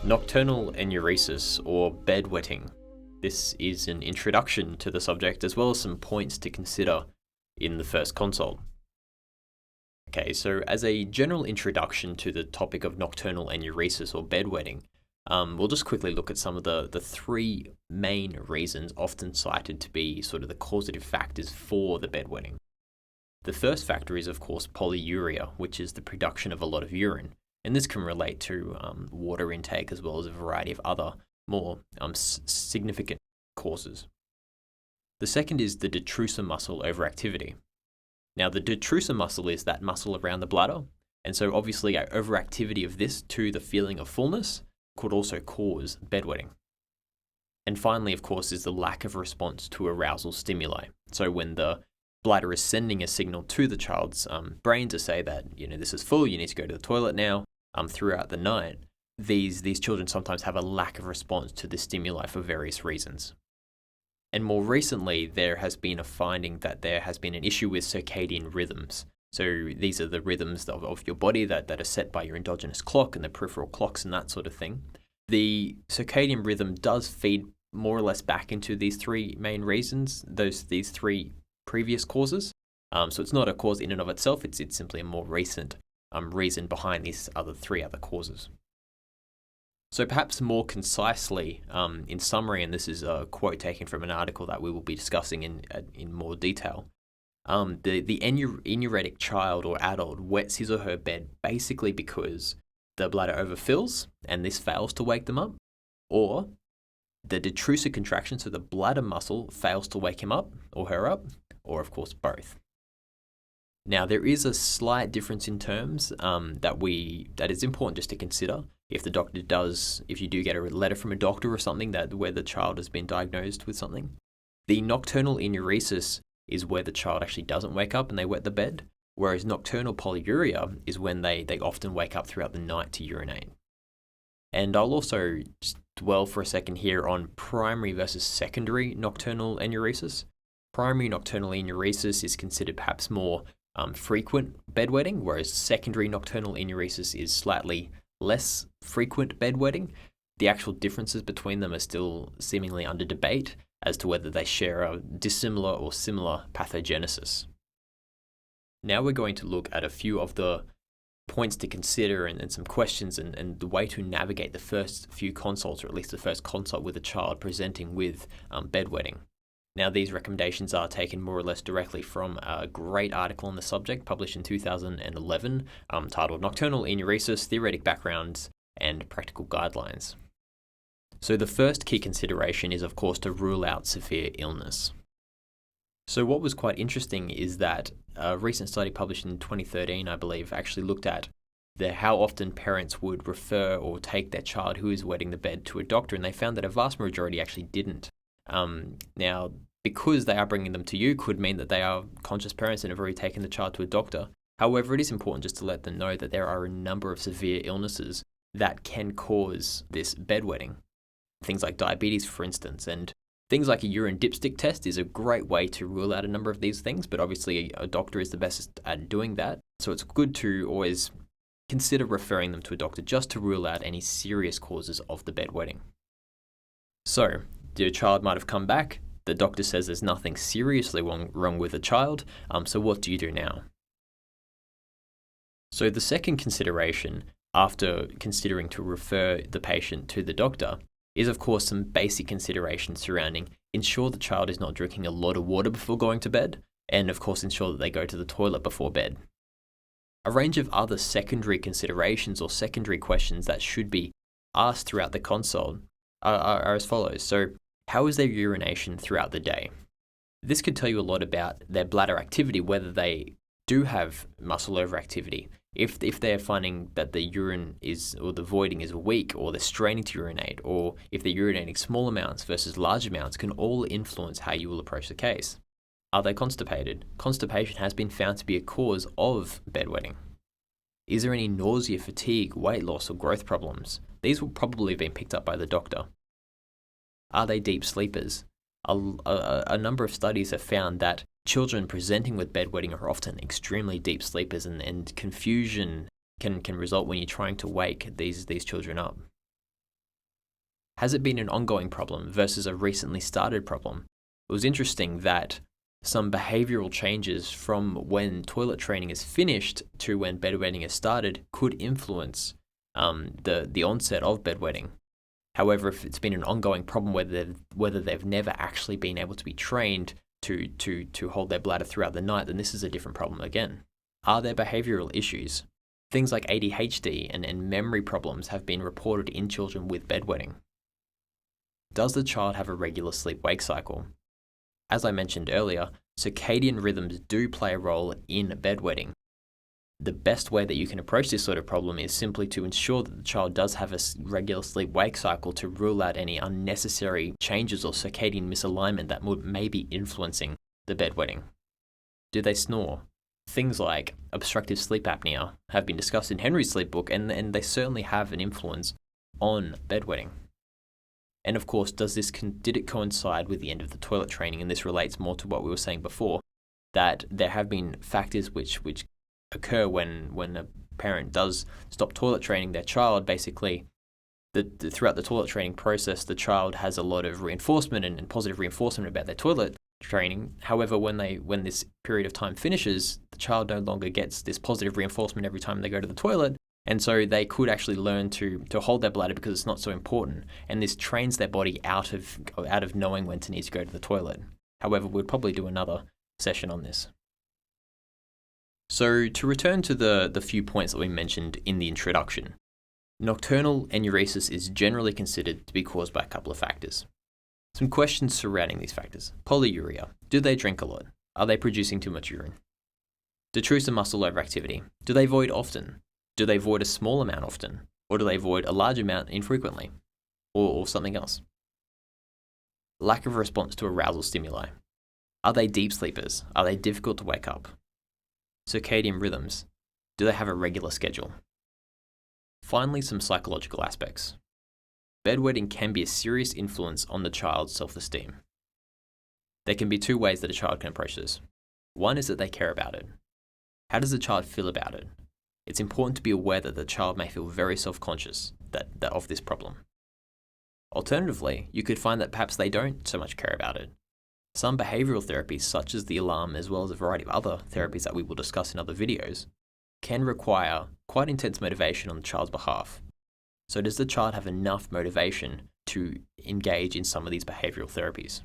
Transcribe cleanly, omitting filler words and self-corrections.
Nocturnal enuresis, or bedwetting. This is an introduction to the subject as well as some points to consider in the first consult. Okay, so as a general introduction to the topic of nocturnal enuresis or bedwetting, we'll just quickly look at some of the three main reasons often cited to be sort of the causative factors for the bedwetting. The first factor is, of course, polyuria, which is the production of a lot of urine. And this can relate to water intake as well as a variety of other more significant causes. The second is the detrusor muscle overactivity. Now, the detrusor muscle is that muscle around the bladder, and so obviously our overactivity of this to the feeling of fullness could also cause bedwetting. And finally, of course, is the lack of response to arousal stimuli. So when the bladder is sending a signal to the child's brain to say that, this is full, you need to go to the toilet now, throughout the night, these children sometimes have a lack of response to the stimuli for various reasons. And more recently, there has been a finding that there has been an issue with circadian rhythms. So these are the rhythms of your body that are set by your endogenous clock and the peripheral clocks and that sort of thing. The circadian rhythm does feed more or less back into these three main reasons, these three previous causes. So it's not a cause in and of itself, it's simply a more recent reason behind these three other causes. So perhaps more concisely, in summary, and this is a quote taken from an article that we will be discussing in more detail, the enuretic child or adult wets his or her bed basically because the bladder overfills and this fails to wake them up, or the detrusor contraction, so the bladder muscle fails to wake him up or her up, or of course both. Now, there is a slight difference in terms that is important just to consider. If you do get a letter from a doctor or something where the child has been diagnosed with something, the nocturnal enuresis is where the child actually doesn't wake up and they wet the bed, whereas nocturnal polyuria is when they often wake up throughout the night to urinate. And I'll also just dwell for a second here on primary versus secondary nocturnal enuresis. Primary nocturnal enuresis is considered perhaps more frequent bedwetting, whereas secondary nocturnal enuresis is slightly less frequent bedwetting. The actual differences between them are still seemingly under debate as to whether they share a dissimilar or similar pathogenesis. Now we're going to look at a few of the points to consider and some questions and the way to navigate the first few consults, or at least the first consult with a child presenting with bedwetting. Now, these recommendations are taken more or less directly from a great article on the subject published in 2011 titled Nocturnal Enuresis, Theoretic Backgrounds and Practical Guidelines. So the first key consideration is, of course, to rule out severe illness. So what was quite interesting is that a recent study published in 2013, I believe, actually looked at how often parents would refer or take their child who is wetting the bed to a doctor, and they found that a vast majority actually didn't. Now, because they are bringing them to you could mean that they are conscious parents and have already taken the child to a doctor. However, it is important just to let them know that there are a number of severe illnesses that can cause this bedwetting. Things like diabetes, for instance, and things like a urine dipstick test is a great way to rule out a number of these things, but obviously a doctor is the best at doing that. So it's good to always consider referring them to a doctor just to rule out any serious causes of the bedwetting. So, your child might have come back. The doctor says there's nothing seriously wrong with the child. So what do you do now? So the second consideration, after considering to refer the patient to the doctor, is of course some basic considerations surrounding ensure the child is not drinking a lot of water before going to bed, and of course ensure that they go to the toilet before bed. A range of other secondary considerations or secondary questions that should be asked throughout the consult are as follows. So, how is their urination throughout the day? This could tell you a lot about their bladder activity, whether they do have muscle overactivity. If they're finding that the urine or the voiding is weak, or they're straining to urinate, or if they're urinating small amounts versus large amounts, can all influence how you will approach the case. Are they constipated? Constipation has been found to be a cause of bedwetting. Is there any nausea, fatigue, weight loss, or growth problems? These will probably have been picked up by the doctor. Are they deep sleepers? A number of studies have found that children presenting with bedwetting are often extremely deep sleepers, and confusion can result when you're trying to wake these children up. Has it been an ongoing problem versus a recently started problem? It was interesting that some behavioral changes from when toilet training is finished to when bedwetting is started could influence the onset of bedwetting. However, if it's been an ongoing problem, whether they've never actually been able to be trained to hold their bladder throughout the night, then this is a different problem again. Are there behavioral issues? Things like ADHD and memory problems have been reported in children with bedwetting. Does the child have a regular sleep-wake cycle? As I mentioned earlier, circadian rhythms do play a role in bedwetting. The best way that you can approach this sort of problem is simply to ensure that the child does have a regular sleep-wake cycle to rule out any unnecessary changes or circadian misalignment that may be influencing the bedwetting. Do they snore? Things like obstructive sleep apnea have been discussed in Henry's sleep book, and they certainly have an influence on bedwetting. And of course, did it coincide with the end of the toilet training? And this relates more to what we were saying before, that there have been factors which occur when a parent does stop toilet training their child. Basically, throughout the toilet training process, the child has a lot of reinforcement and positive reinforcement about their toilet training. However, when this period of time finishes, the child no longer gets this positive reinforcement every time they go to the toilet. And so they could actually learn to hold their bladder because it's not so important. And this trains their body out of knowing when to need to go to the toilet. However, we'll probably do another session on this. So to return to the few points that we mentioned in the introduction, nocturnal enuresis is generally considered to be caused by a couple of factors. Some questions surrounding these factors. Polyuria. Do they drink a lot? Are they producing too much urine? Detrusor muscle overactivity. Do they void often? Do they void a small amount often? Or do they void a large amount infrequently? Or something else? Lack of response to arousal stimuli. Are they deep sleepers? Are they difficult to wake up? Circadian rhythms. Do they have a regular schedule? Finally, some psychological aspects. Bedwetting can be a serious influence on the child's self-esteem. There can be two ways that a child can approach this. One is that they care about it. How does the child feel about it? It's important to be aware that the child may feel very self-conscious of this problem. Alternatively, you could find that perhaps they don't so much care about it. Some behavioral therapies, such as the alarm, as well as a variety of other therapies that we will discuss in other videos, can require quite intense motivation on the child's behalf. So does the child have enough motivation to engage in some of these behavioral therapies?